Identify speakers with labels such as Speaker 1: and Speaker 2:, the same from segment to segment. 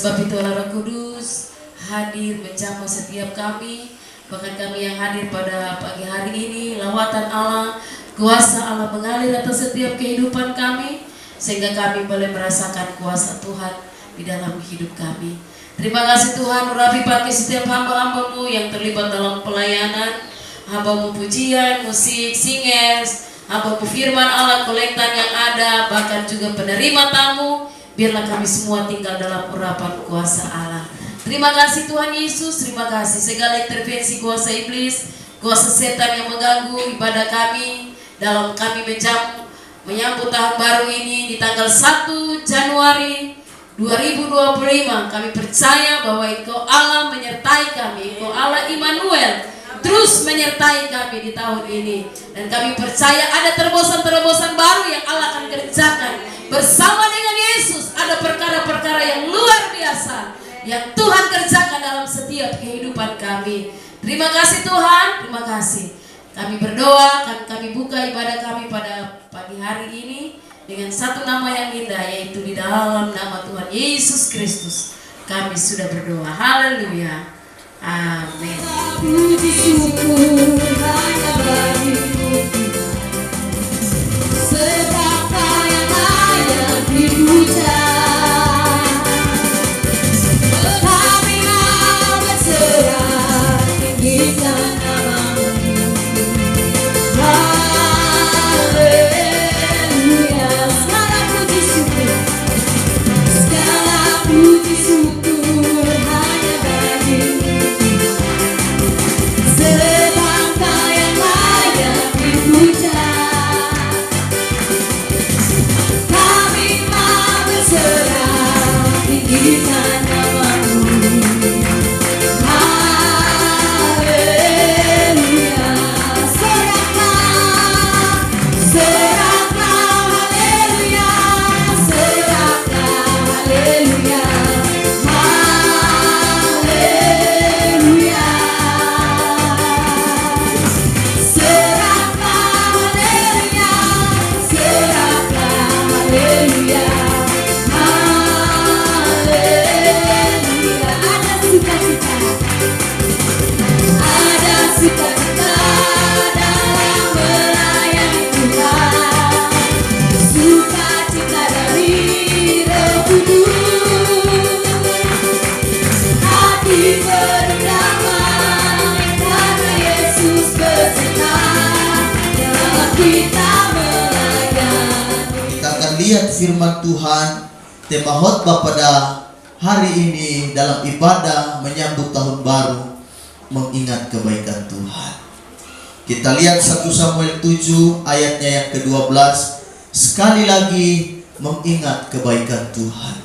Speaker 1: Sebab itu Allah Roh Kudus hadir menjamah setiap kami, bahkan kami yang hadir pada pagi hari ini. Lawatan Allah, kuasa Allah mengalir atas setiap kehidupan kami, sehingga kami boleh merasakan kuasa Tuhan di dalam hidup kami. Terima kasih Tuhan, urapi pakai setiap hamba-hambamu yang terlibat dalam pelayanan, hambamu pujian, musik, singers, hambamu firman Allah, kolektan yang ada, bahkan juga penerima tamu. Biarlah kami semua tinggal dalam urapan kuasa Allah. Terima kasih Tuhan Yesus, terima kasih segala intervensi kuasa iblis, kuasa setan yang mengganggu ibadah kami dalam kami menyambut tahun baru ini di tanggal 1 Januari 2025. Kami percaya bahwa Engkau Allah menyertai kami, Engkau Allah Immanuel terus menyertai kami di tahun ini. Dan kami percaya ada terobosan-terobosan baru yang Allah akan kerjakan bersama dengan Yesus. Ada perkara-perkara yang luar biasa yang Tuhan kerjakan dalam setiap kehidupan kami. Terima kasih Tuhan, terima kasih. Kami berdoa, kami buka ibadah kami pada pagi hari ini dengan satu nama yang indah, yaitu di dalam nama Tuhan Yesus Kristus kami sudah berdoa. Haleluya. Amin.
Speaker 2: Puji syukur hanya bagimu, sebab yang layak dipuja. Kami mau berserah, tinggikan namamu. Haleluya. Segala puji syukur, segala puji syukur hanya bagimu. Sebangkai yang layak dipuja. Kami mau berserah, tinggikan namamu. Haleluya. Serahlah, serahlah, haleluya. Serahlah, haleluya. Haleluya. Serahlah, haleluya. Serahlah, haleluya. Haleluya. Ada sukacita dalam melayani Tuhan, sukacita dari Roh Kudus. Hati berdamai karena Yesus beserta dalam kita melayani.
Speaker 3: Kita akan lihat firman Tuhan. Tema khotbah pada hari ini dalam ibadah menyambut tahun baru, mengingat kebaikan Tuhan. Kita lihat 1 Samuel 7 ayatnya yang ke-12. Sekali lagi mengingat kebaikan Tuhan.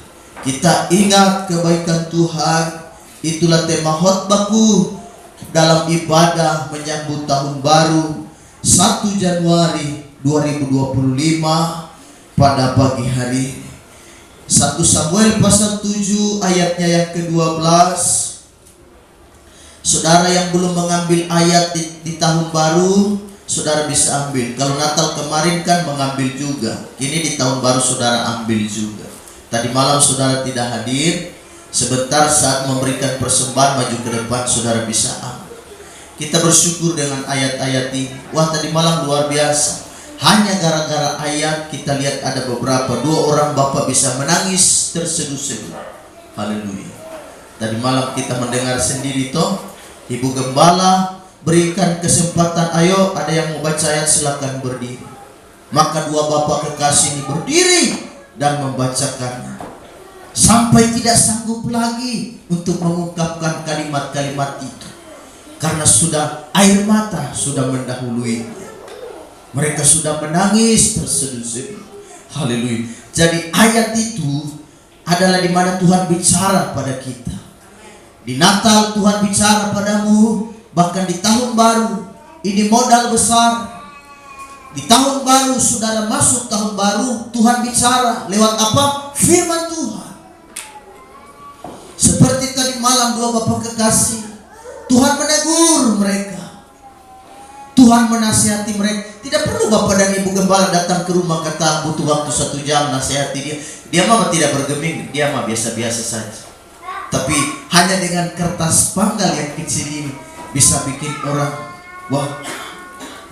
Speaker 3: Kita ingat kebaikan Tuhan. Itulah tema khotbahku dalam ibadah menyambut tahun baru 1 Januari 2025 pada pagi hari ini. 1 Samuel pasal 7 ayatnya yang ke-12. Saudara yang belum mengambil ayat di tahun baru, saudara bisa ambil. Kalau Natal kemarin kan mengambil juga, ini di tahun baru saudara ambil juga. Tadi malam saudara tidak hadir, sebentar saat memberikan persembahan maju ke depan saudara bisa ambil. Kita bersyukur dengan ayat-ayat ini. Wah, tadi malam luar biasa. Hanya gara-gara ayat kita lihat ada beberapa, 2 orang bapak bisa menangis terseduh-seduh. Haleluya. Tadi malam kita mendengar sendiri toh, Ibu Gembala berikan kesempatan, ayo ada yang mau baca ayat silakan berdiri. Maka 2 bapak kekasih ini berdiri dan membacakannya sampai tidak sanggup lagi untuk mengungkapkan kalimat-kalimat itu, karena sudah air mata sudah mendahuluinya. Mereka sudah menangis terseduh-seduh. Haleluya. Jadi ayat itu adalah di mana Tuhan bicara pada kita. Di Natal Tuhan bicara padamu, bahkan di tahun baru ini modal besar. Di tahun baru saudara masuk tahun baru, Tuhan bicara lewat apa? Firman Tuhan. Seperti tadi malam 2 bapak kekasih, Tuhan menegur mereka, Tuhan menasihati mereka. Tidak perlu bapak dan ibu gembala datang ke rumah kata butuh waktu 1 jam nasihati dia. Dia mah tidak bergeming, dia mah biasa-biasa saja. Tapi hanya dengan kertas panggal yang kecil ini bisa bikin orang, wah,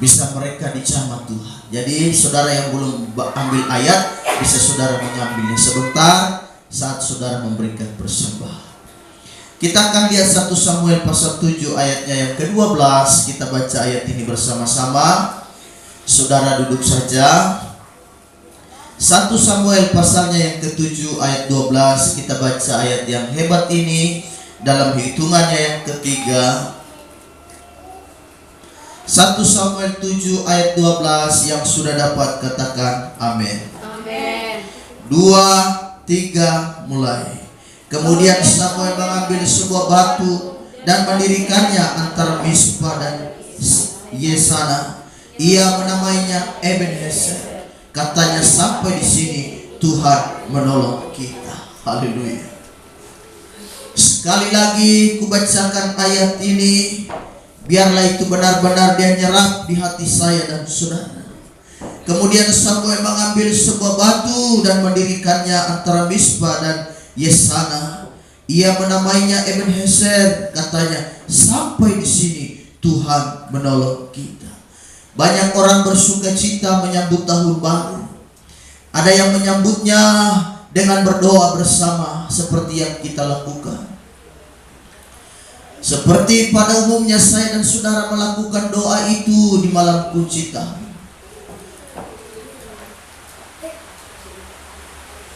Speaker 3: bisa mereka dicamah Tuhan. Jadi saudara yang belum ambil ayat, bisa saudara mengambilnya sebentar saat saudara memberikan persembahan. Kita akan lihat 1 Samuel pasal 7 ayatnya yang ke-12. Kita baca ayat ini bersama-sama. Saudara duduk saja. 1 Samuel pasalnya yang ke-7 ayat 12. Kita baca ayat yang hebat ini dalam hitungannya yang ketiga. 1 Samuel 7 ayat 12. Yang sudah dapat katakan amin.
Speaker 2: Amin.
Speaker 3: 2, 3 mulai. Kemudian Samuel mengambil sebuah batu dan mendirikannya antara Mispa dan Yesana. Ia menamainya Ebenezer. Katanya, sampai di sini Tuhan menolong kita. Haleluya. Sekali lagi kubacakan ayat ini, biarlah itu benar-benar dia nyerap di hati saya dan saudara. Kemudian Samuel mengambil sebuah batu dan mendirikannya antara Mispa dan Yesana. Ia menamainya Ebenezer. Katanya, sampai di sini Tuhan menolong kita. Banyak orang bersuka cita menyambut tahun baru. Ada yang menyambutnya dengan berdoa bersama seperti yang kita lakukan. Seperti pada umumnya saya dan saudara melakukan doa itu di malam kunci tahun.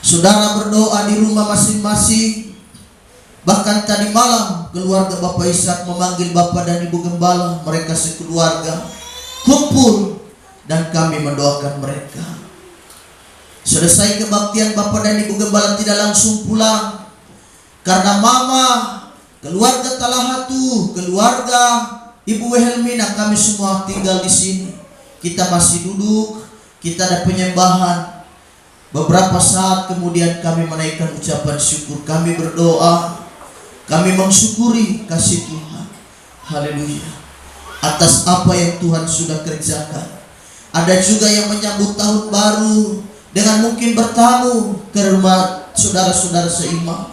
Speaker 3: Saudara berdoa di rumah masing-masing. Bahkan tadi malam keluarga Bapak Ishak memanggil Bapak dan Ibu Gembala. Mereka sekeluarga kumpul dan kami mendoakan mereka. Selesai kebaktian, Bapak dan Ibu Gembala tidak langsung pulang karena Mama, keluarga Talahatu, keluarga Ibu Helmina, kami semua tinggal di sini. Kita masih duduk, kita ada penyembahan. Beberapa saat kemudian kami menaikkan ucapan syukur, kami berdoa, kami mensyukuri kasih Tuhan. Haleluya. Atas apa yang Tuhan sudah kerjakan. Ada juga yang menyambut tahun baru dengan mungkin bertamu ke rumah saudara-saudara seiman.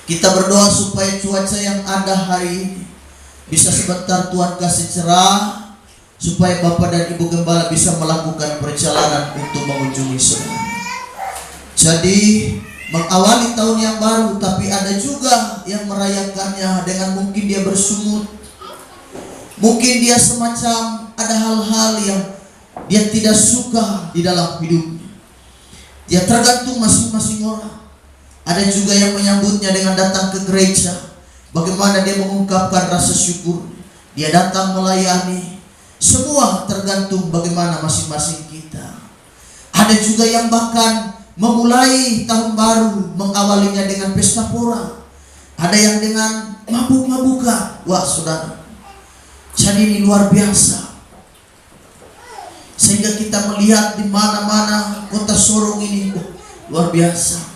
Speaker 3: Kita berdoa supaya cuaca yang ada hari ini bisa sebentar Tuhan kasih cerah, supaya Bapak dan Ibu Gembala bisa melakukan perjalanan untuk mengunjungi saudara. Jadi mengawali tahun yang baru, tapi ada juga yang merayakannya dengan mungkin dia bersungut. Mungkin dia semacam ada hal-hal yang dia tidak suka di dalam hidupnya. Dia tergantung masing-masing orang. Ada juga yang menyambutnya dengan datang ke gereja. Bagaimana dia mengungkapkan rasa syukur. Dia datang melayani. Semua tergantung bagaimana masing-masing kita. Ada juga yang bahkan memulai tahun baru, mengawalinya dengan pesta pora. Ada yang dengan mabuk-mabukan. Wah saudara, jadi ini luar biasa. Sehingga kita melihat di mana-mana kota Sorong ini, luar biasa.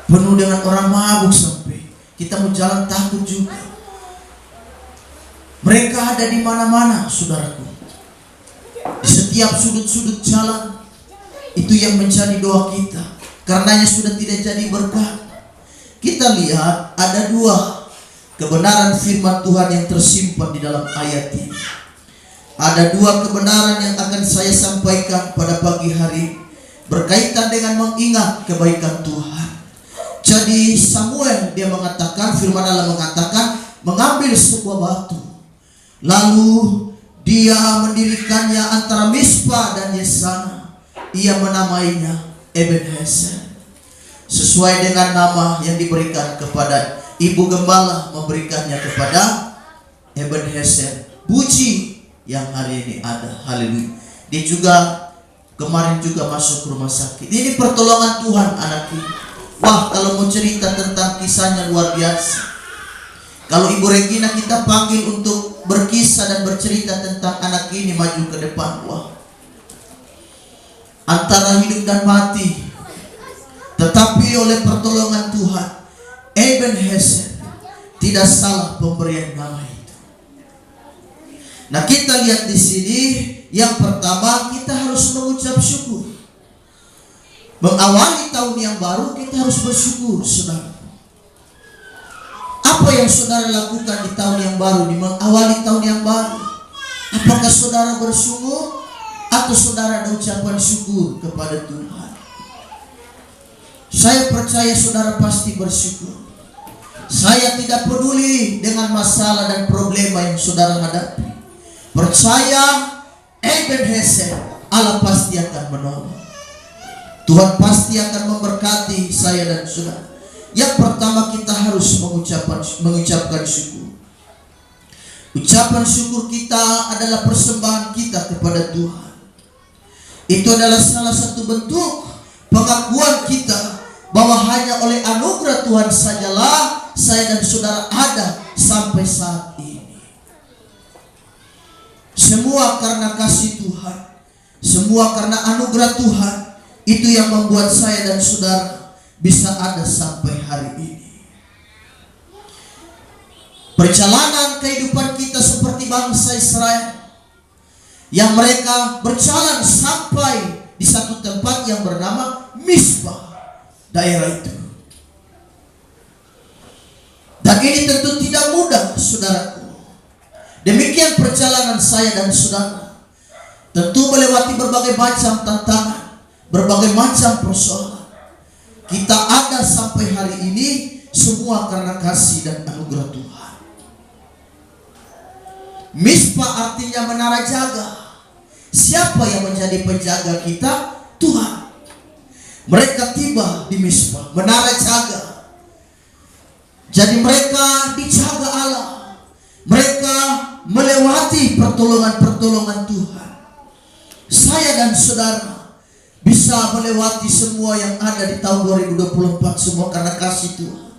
Speaker 3: Penuh dengan orang mabuk sampai kita mau jalan takut juga. Mereka ada di mana-mana, saudaraku. Di setiap sudut-sudut jalan. Itu yang menjadi doa kita. Karenanya sudah tidak jadi berkat. Kita lihat ada dua kebenaran firman Tuhan yang tersimpan di dalam ayat ini. Ada dua kebenaran yang akan saya sampaikan pada pagi hari berkaitan dengan mengingat kebaikan Tuhan. Jadi Samuel dia mengatakan, firman Allah mengatakan, mengambil sebuah batu, lalu dia mendirikannya antara Mispa dan Yesana. Ia menamainya Ebenezer, sesuai dengan nama yang diberikan kepada Ibu Gembala, memberikannya kepada Ebenezer, puji yang hari ini ada. Haleluya. Dia juga kemarin juga masuk rumah sakit. Ini pertolongan Tuhan anak ini. Wah, kalau mau cerita tentang kisahnya luar biasa. Kalau Ibu Regina kita panggil untuk berkisah dan bercerita tentang anak ini maju ke depan, wah, antara hidup dan mati. Tetapi oleh pertolongan Tuhan, Ebenezer, tidak salah pemberian nama itu. Nah, kita lihat di sini, yang pertama kita harus mengucap syukur. Mengawali tahun yang baru kita harus bersyukur, saudara. Apa yang saudara lakukan di tahun yang baru, di mengawali tahun yang baru? Apakah saudara bersyukur atau saudara ada ucapan syukur kepada Tuhan? Saya percaya saudara pasti bersyukur. Saya tidak peduli dengan masalah dan problema yang saudara hadapi. Percaya Ebenezer, Allah pasti akan menolong. Tuhan pasti akan memberkati saya dan saudara. Yang pertama kita harus mengucapkan syukur. Ucapan syukur kita adalah persembahan kita kepada Tuhan. Itu adalah salah satu bentuk pengakuan kita bahwa hanya oleh anugerah Tuhan sajalah saya dan saudara ada sampai saat ini. Semua karena kasih Tuhan, semua karena anugerah Tuhan. Itu yang membuat saya dan saudara bisa ada sampai hari ini. Perjalanan kehidupan kita seperti bangsa Israel yang mereka berjalan sampai di satu tempat yang bernama Mispa, daerah itu. Dan ini tentu tidak mudah, saudaraku. Demikian perjalanan saya dan saudara, tentu melewati berbagai macam tantangan, berbagai macam persoalan. Kita ada sampai hari ini semua karena kasih dan anugerah Tuhan. Mispa artinya menara jaga. Siapa yang menjadi penjaga kita? Tuhan. Mereka tiba di Mispa, menara jaga. Jadi mereka dijaga Allah. Mereka melewati pertolongan-pertolongan Tuhan. Saya dan saudara bisa melewati semua yang ada di tahun 2024 semua karena kasih Tuhan.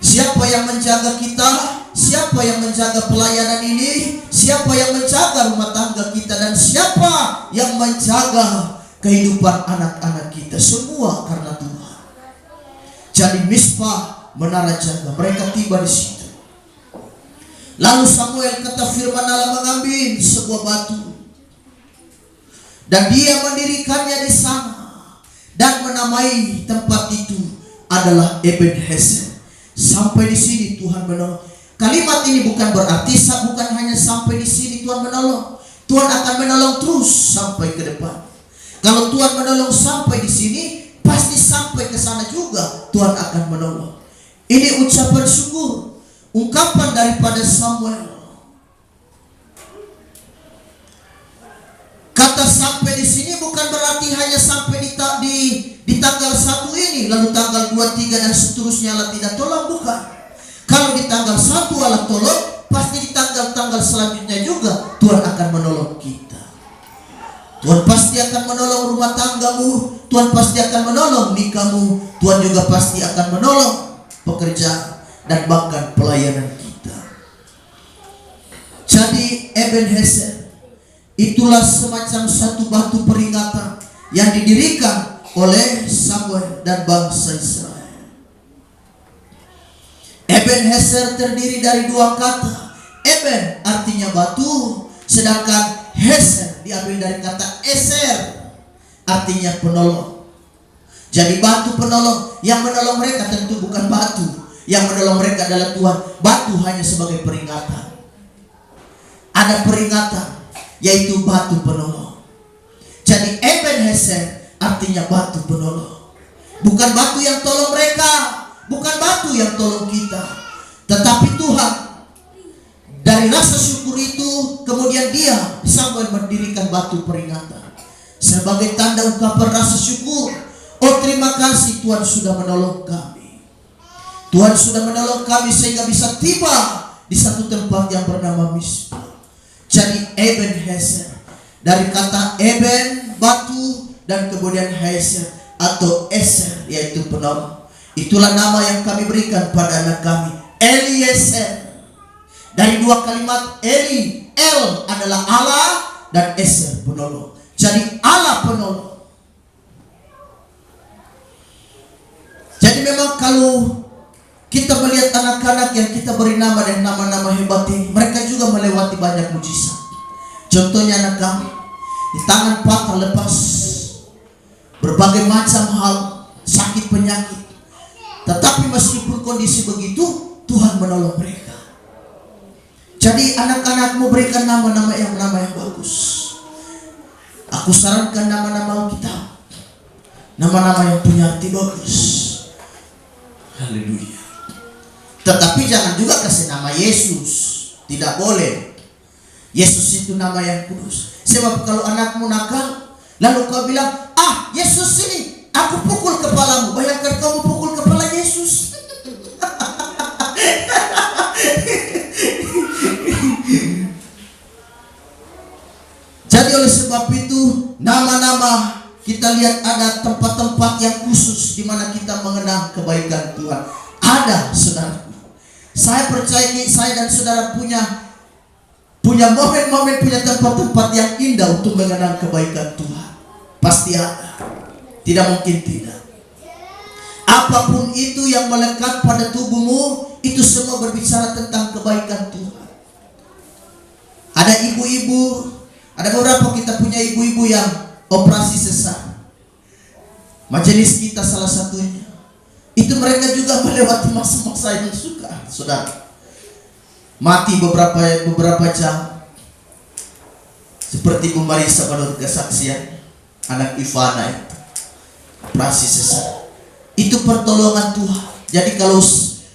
Speaker 3: Siapa yang menjaga kita? Siapa yang menjaga pelayanan ini? Siapa yang menjaga rumah tangga kita? Dan siapa yang menjaga kehidupan anak-anak kita? Semua karena Tuhan. Jadi Mispa, menara jaga. Mereka tiba di situ. Lalu Samuel, kata firman Allah, mengambil sebuah batu dan dia mendirikannya di sana dan menamai tempat itu adalah Ebenezer. Sampai di sini Tuhan menolong. Kalimat ini bukan berarti bukan hanya sampai di sini Tuhan menolong. Tuhan akan menolong terus sampai ke depan. Kalau Tuhan menolong sampai di sini, pasti sampai ke sana juga Tuhan akan menolong. Ini ucapan syukur, ungkapan daripada Samuel. Kata sampai di sini bukan berarti hanya sampai di tanggal 1 ini, lalu tanggal 2, 3 dan seterusnya Allah tidak tolong, bukan. Kalau di tanggal 1 Allah tolong, pasti di tanggal-tanggal selanjutnya juga Tuhan akan menolong kita. Tuhan pasti akan menolong rumah tanggamu, Tuhan pasti akan menolong nikahmu, Tuhan juga pasti akan menolong pekerjaan dan bahkan pelayanan kita. Jadi Ebenezer itulah semacam satu batu peringatan yang didirikan oleh Samuel dan bangsa Israel. Ebenezer terdiri dari dua kata. Eben artinya batu, sedangkan Hezer diambil dari kata Eser, artinya penolong. Jadi batu penolong. Yang menolong mereka tentu bukan batu, yang menolong mereka adalah Tuhan. Batu hanya sebagai peringatan. Ada peringatan, yaitu batu penolong. Jadi Ebenezer artinya batu penolong. Bukan batu yang tolong mereka, bukan batu yang tolong kita, tetapi Tuhan. Dari rasa syukur itu kemudian dia Samuel mendirikan batu peringatan sebagai tanda ungkapan rasa syukur. Oh, terima kasih Tuhan sudah menolong kami. Tuhan sudah menolong kami sehingga bisa tiba di satu tempat yang bernama Mispa. Jadi Ebenezer dari kata Eben batu dan kemudian Hezer atau Eser yaitu penolong. Itulah nama yang kami berikan pada anak kami, Eliezer. Dari dua kalimat Eli, El adalah Allah dan Eser penolong. Jadi Allah penolong. Jadi memang kalau kita melihat anak-anak yang kita beri nama dan nama-nama hebat ini, mereka juga melewati banyak mujizat. Contohnya anak kami, di tangan patah lepas, berbagai macam hal, sakit penyakit. Tetapi meskipun kondisi begitu, Tuhan menolong mereka. Jadi anak-anakmu berikan nama-nama yang bagus. Aku sarankan nama-nama Alkitab, nama-nama yang punya arti bagus. Haleluya. Tetapi jangan juga kasih nama Yesus, tidak boleh. Yesus itu nama yang kudus. Sebab kalau anakmu nakal, lalu kau bilang, Yesus ini, aku pukul kepalamu. Bayangkan kamu pukul kepala Yesus. Jadi oleh sebab itu, nama-nama kita lihat ada tempat-tempat yang khusus di mana kita mengenang kebaikan Tuhan. Ada, saudaraku. Saya percaya saya dan saudara punya momen-momen, punya tempat-tempat yang indah untuk mengenang kebaikan Tuhan. Pasti ada. Tidak mungkin tidak. Apapun itu yang melekat pada tubuhmu, itu semua berbicara tentang kebaikan Tuhan. Ada ibu-ibu, ada beberapa kita punya ibu-ibu yang operasi sesar. Majelis kita salah satunya. Itu mereka juga melewati masa-masa yang sukar, saudara. Mati beberapa jam. Seperti Bu Marisa menurut kesaksian anak Ivana itu, operasi sesar. Itu pertolongan Tuhan. Jadi kalau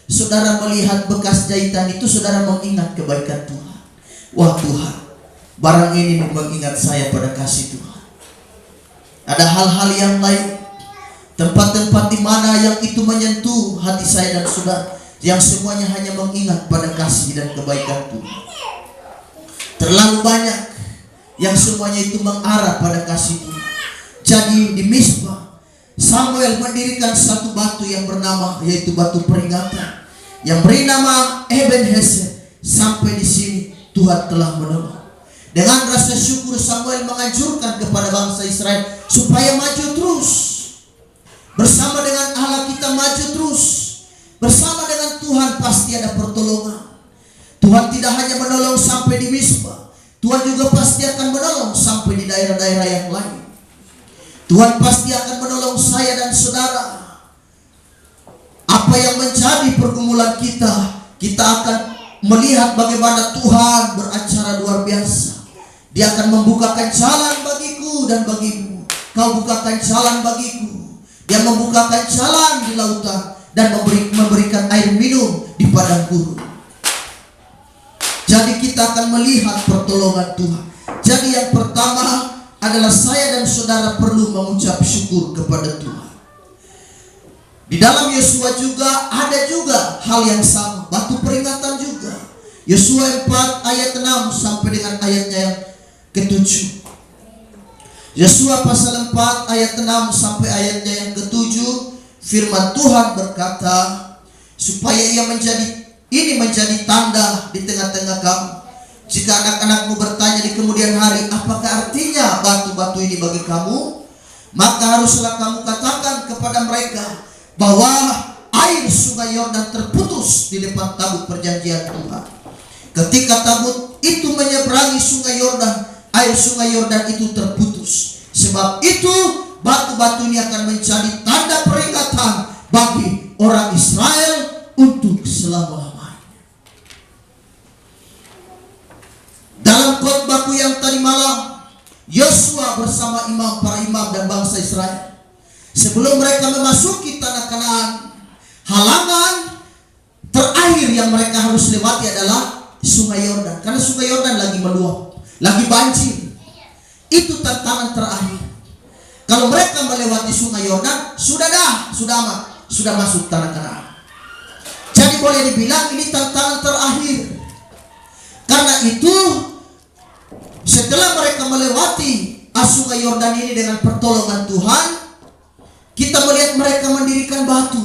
Speaker 3: saudara melihat bekas jahitan itu, saudara mengingat kebaikan Tuhan. Wah Tuhan, barang ini mengingat saya pada kasih Tuhan. Ada hal-hal yang lain, tempat-tempat di mana yang itu menyentuh hati saya dan saudara, yang semuanya hanya mengingat pada kasih dan kebaikan Tuhan. Terlalu banyak yang semuanya itu mengarah pada kasih Tuhan. Jadi di Mizpah, Samuel mendirikan satu batu yang bernama, yaitu batu peringatan, yang beri nama Ebenezer. Sampai di sini Tuhan telah menolong. Dengan rasa syukur Samuel menganjurkan kepada bangsa Israel supaya maju terus. Bersama dengan Allah kita maju terus. Bersama dengan Tuhan pasti ada pertolongan. Tuhan tidak hanya menolong sampai di Mizpah, Tuhan juga pasti akan menolong sampai di daerah-daerah yang lain. Tuhan pasti akan menolong saya dan saudara. Apa yang menjadi pergumulan kita, kita akan melihat bagaimana Tuhan beracara luar biasa. Dia akan membukakan jalan bagiku dan bagimu. Kau bukakan jalan bagiku. Dia membukakan jalan di lautan dan memberikan air minum di padang gurun. Jadi kita akan melihat pertolongan Tuhan. Jadi yang pertama adalah saya dan saudara perlu mengucap syukur kepada Tuhan. Di dalam Yosua juga ada juga hal yang sama, batu peringatan juga. Yosua 4 ayat 6 sampai dengan ayatnya yang ke-7. Yosua pasal 4 ayat 6 sampai ayatnya yang ke-7, firman Tuhan berkata, supaya ini menjadi tanda di tengah-tengah kamu. Jika anak-anakmu bertanya di kemudian hari, apakah artinya batu-batu ini bagi kamu? Maka haruslah kamu katakan kepada mereka bahwa air sungai Yordan terputus di depan tabut perjanjian Tuhan. Ketika tabut itu menyeberangi sungai Yordan, air sungai Yordan itu terputus. Sebab itu batu-batu ini akan menjadi tanda peringatan bagi orang Israel untuk selama-lamanya. Dalam khotbahku yang tadi malam, Yosua bersama para imam dan bangsa Israel, sebelum mereka memasuki tanah Kanaan, halangan terakhir yang mereka harus lewati adalah sungai Yordan. Karena sungai Yordan lagi meluap, lagi banjir. Itu tantangan terakhir. Kalau mereka melewati sungai Yordan, sudah aman, sudah masuk tanah Kanaan. Jadi boleh dibilang ini tantangan terakhir. Karena itu setelah mereka melewati sungai Yordan ini dengan pertolongan Tuhan, kita melihat mereka mendirikan batu.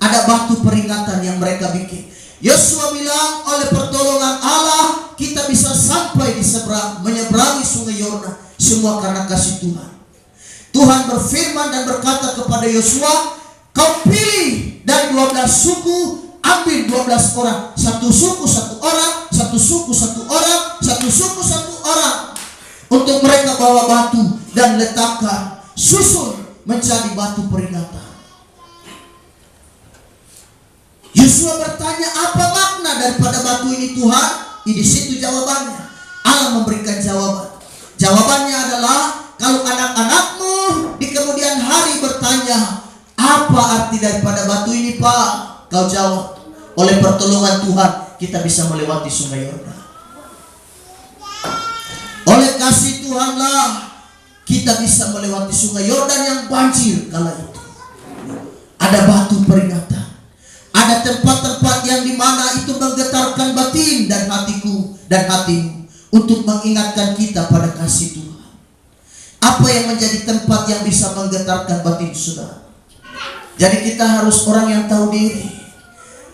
Speaker 3: Ada batu peringatan yang mereka bikin. Yosua bilang, oleh pertolongan Allah kita bisa sampai di seberang, menyeberangi sungai Yordan. Semua karena kasih Tuhan. Tuhan berfirman dan berkata kepada Yosua, kau pilih dari 12 suku, ambil 12 orang, satu suku satu orang, satu suku satu orang, satu suku satu orang, untuk mereka bawa batu dan letakkan, susun menjadi batu peringatan. Yosua bertanya, apa makna daripada batu ini Tuhan? Di situ jawabannya. Allah memberikan jawaban. Jawabannya adalah, kalau anak-anakmu di kemudian hari bertanya, apa arti daripada batu ini Pak? Kau jawab, oleh pertolongan Tuhan kita bisa melewati sungai Yordan. Oleh kasih Tuhanlah kita bisa melewati sungai Yordan yang banjir kala itu. Ada batu peringatan. Ada tempat-tempat yang dimana itu menggetarkan batin dan hatiku dan hatimu untuk mengingatkan kita pada kasih Tuhan. Apa yang menjadi tempat yang bisa menggetarkan batin saudara? Jadi kita harus orang yang tahu diri.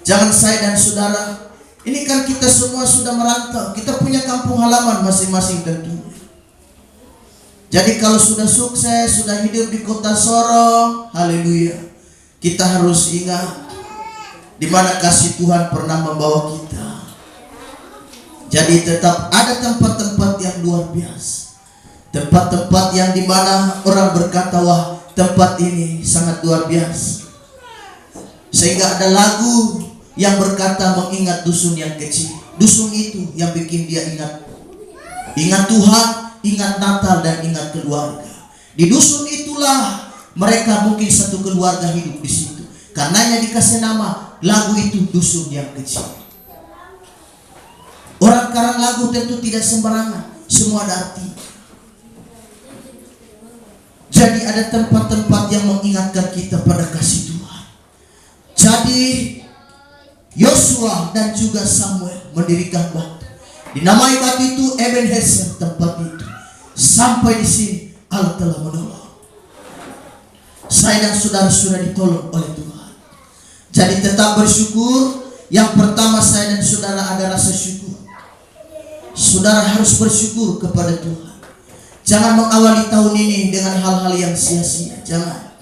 Speaker 3: Jangan saya dan saudara, ini kan kita semua sudah merantau. Kita punya kampung halaman masing-masing tentunya. Jadi kalau sudah sukses, sudah hidup di kota Sorong, haleluya, kita harus ingat di mana kasih Tuhan pernah membawa kita. Jadi tetap ada tempat-tempat yang luar biasa. Tempat-tempat yang dimana orang berkata, wah tempat ini sangat luar biasa. Sehingga ada lagu yang berkata mengingat dusun yang kecil. Dusun itu yang bikin dia ingat Tuhan, ingat Natal dan ingat keluarga. Di dusun itulah mereka mungkin satu keluarga hidup di situ. Karenanya dikasih nama lagu itu dusun yang kecil. Orang karang lagu tentu tidak sembarangan, semua ada arti. Jadi ada tempat-tempat yang mengingatkan kita pada kasih Tuhan. Jadi Yosua dan juga Samuel mendirikan batu. Dinamai batu itu Ebenezer, tempat itu. Sampai di sini Allah telah menolong. Saya dan saudara sudah ditolong oleh Tuhan. Jadi tetap bersyukur. Yang pertama saya dan saudara ada rasa syukur. Saudara harus bersyukur kepada Tuhan. Jangan mengawali tahun ini dengan hal-hal yang sia-sia. Jangan.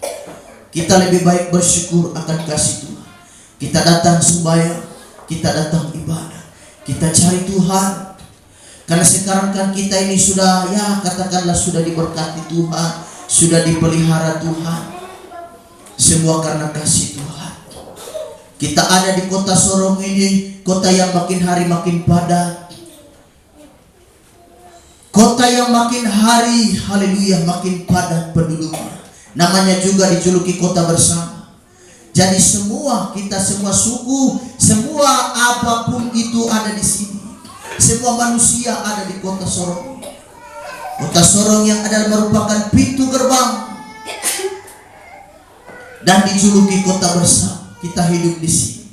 Speaker 3: Kita lebih baik bersyukur akan kasih Tuhan. Kita datang sembahyang, kita datang ibadah, kita cari Tuhan. Karena sekarang kan kita ini sudah, ya katakanlah sudah diberkati Tuhan, sudah dipelihara Tuhan. Semua karena kasih Tuhan. Kita ada di kota Sorong ini, kota yang makin hari makin padat. Kota yang makin hari, haleluya, makin padat penduduknya. Namanya juga dijuluki kota bersama. Jadi semua, kita semua suku, semua apapun itu ada di sini. Semua manusia ada di kota Sorong. Kota Sorong yang adalah merupakan pintu gerbang dan dijuluki kota bersama. Kita hidup di sini.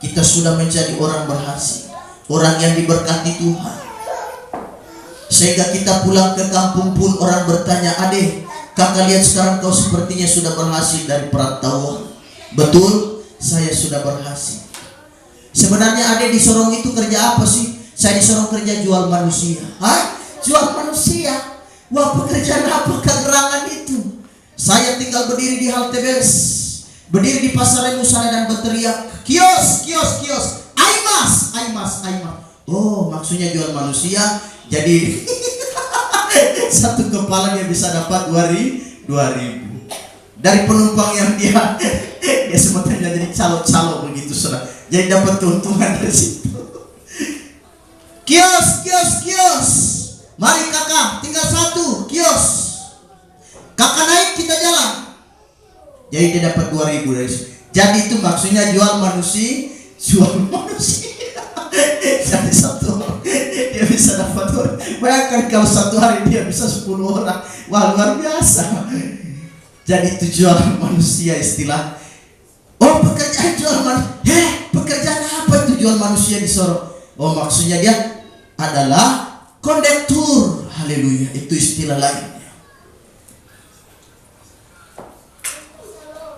Speaker 3: Kita sudah menjadi orang berhasil, orang yang diberkati Tuhan. Sehingga kita pulang ke kampung pun orang bertanya, "Adek, kakak lihat sekarang kau sepertinya sudah berhasil dari perantauan." Betul, saya sudah berhasil. Sebenarnya adek di Sorong itu kerja apa sih? Saya di Sorong kerja jual manusia. Hah? Jual manusia? Wah, pekerjaan apa kegerangan itu? Saya tinggal berdiri di halte bus, berdiri di pasar Lemu sana dan berteriak, "Kios, kios, kios, Aimas, Aimas, Aimas." Oh, maksudnya jual manusia. Jadi satu kepala dia bisa dapat 2.000 dari penumpang yang dia sebetulnya jadi calo-calo begitu, saudara. Jadi dapat keuntungan dari situ. Kios, kios, kios. Mari kakak, tinggal satu kios. Kakak naik, kita jalan. Jadi dia dapat 2.000 dari situ. Jadi itu maksudnya jual manusia, jual manusia. Jadi satu dia bisa dapat 2. Bayangkan kalau satu hari dia bisa 10 orang. Wah, luar biasa. Jadi itu jual manusia istilah. Oh, pekerjaan jual manusia. Pekerjaan apa itu jual manusia di Sorong? Oh, maksudnya dia adalah kondektur. Haleluya, itu istilah lainnya.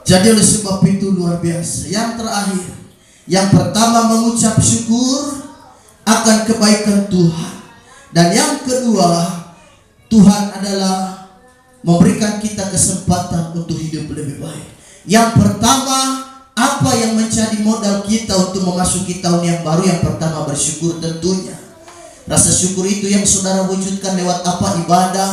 Speaker 3: Jadi oleh sebab itu luar biasa. Yang terakhir, yang pertama mengucap syukur akan kebaikan Tuhan. Dan yang kedua, Tuhan adalah memberikan kita kesempatan untuk hidup lebih baik. Yang pertama, apa yang menjadi modal kita untuk memasuki tahun yang baru? Yang pertama bersyukur tentunya. Rasa syukur itu yang saudara wujudkan lewat apa? Ibadah.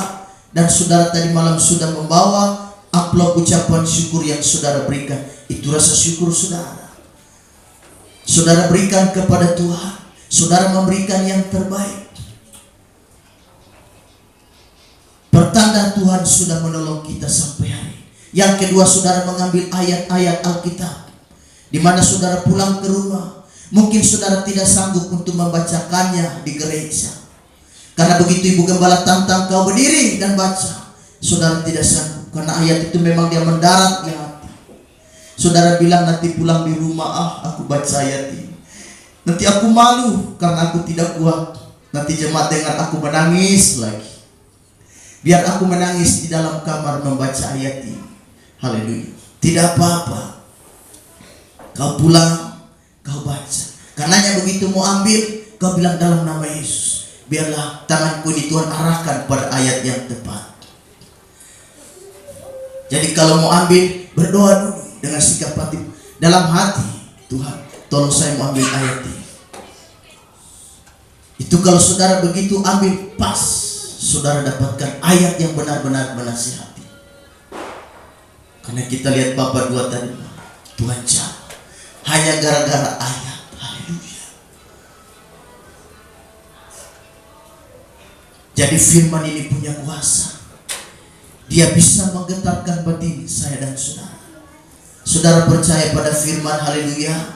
Speaker 3: Dan saudara tadi malam sudah membawa amplop ucapan syukur yang saudara berikan, itu rasa syukur saudara. Saudara berikan kepada Tuhan, saudara memberikan yang terbaik. Pertanda Tuhan sudah menolong kita sampai hari. Yang kedua, saudara mengambil ayat-ayat Alkitab, di mana saudara pulang ke rumah, mungkin saudara tidak sanggup untuk membacakannya di gereja. Karena begitu ibu gembala tantang kau berdiri dan baca, saudara tidak sanggup, karena ayat itu memang dia mendarat di hati. Saudara bilang nanti pulang di rumah, aku baca ayat ini, nanti aku malu karena aku tidak kuat. Nanti jemaat dengar aku menangis lagi. Biar aku menangis di dalam kamar membaca ayat ini. Haleluya. Tidak apa-apa, kau pulang, kau baca. Karenanya begitu mau ambil, kau bilang dalam nama Yesus, biarlah tanganku ini Tuhan arahkan pada ayat yang tepat. Jadi kalau mau ambil, berdoa dulu dengan sikap hati dalam hati, Tuhan tolong saya mau ambil ayat ini. Itu kalau saudara begitu ambil, pas saudara dapatkan ayat yang benar-benar menasihati. Karena kita lihat Bapak 2 tadi, Tuhan jawab hanya gara-gara ayat. Haleluya. Jadi firman ini punya kuasa. Dia bisa menggetarkan batin saya dan saudara. Saudara percaya pada firman, haleluya.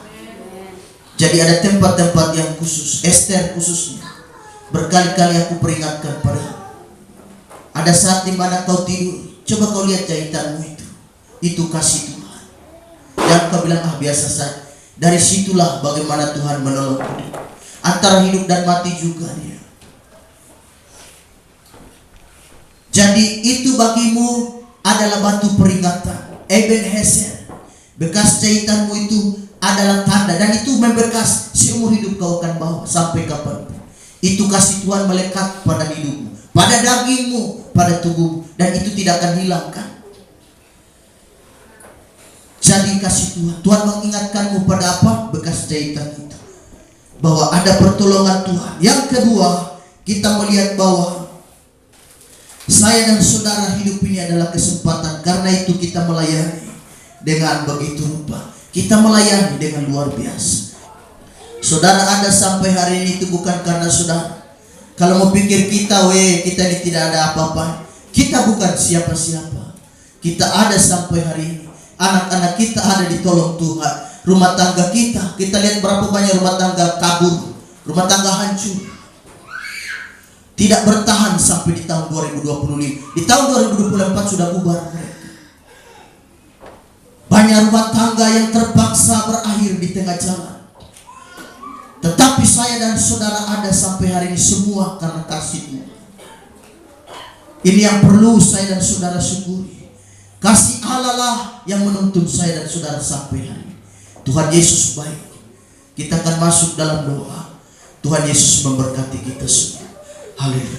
Speaker 3: Jadi ada tempat-tempat yang khusus, Esther khususnya. Berkali-kali aku peringatkan pada, ada saat di mana kau tidur, coba kau lihat jahitanmu itu kasih Tuhan. Dan kau bilang, biasa saja. Dari situlah bagaimana Tuhan menolongku. Antara hidup dan mati juga dia. Jadi itu bagimu adalah batu peringatan, Ebenezer. Bekas jahitanmu itu adalah tanda, dan itu membekas seumur hidup kau akan bawa sampai kapanpun. Itu kasih Tuhan melekat pada hidupmu, pada dagingmu, pada tubuhmu, dan itu tidak akan hilangkan. Jadi kasih Tuhan mengingatkanmu pada apa? Bekas jahitan itu, bahwa ada pertolongan Tuhan. Yang kedua, kita melihat bahwa saya dan saudara hidup ini adalah kesempatan. Karena itu kita melayani dengan begitu rupa. Kita melayani dengan luar biasa. Saudara Anda sampai hari ini itu bukan karena saudara. Kalau mau pikir kita ini tidak ada apa-apa, kita bukan siapa-siapa. Kita ada sampai hari ini. Anak-anak kita ada ditolong Tuhan. Rumah tangga kita lihat berapa banyak rumah tangga kabur, rumah tangga hancur, tidak bertahan sampai di tahun 2025. Di tahun 2024 sudah bubar mereka. Banyak rumah tangga yang terpaksa berakhir di tengah jalan. Tetapi saya dan saudara ada sampai hari ini semua karena kasih Tuhan. Ini yang perlu saya dan saudara syukuri. Kasih Allah lah yang menuntun saya dan saudara sampai hari ini. Tuhan Yesus baik. Kita akan masuk dalam doa. Tuhan Yesus memberkati kita semua. Haleluya.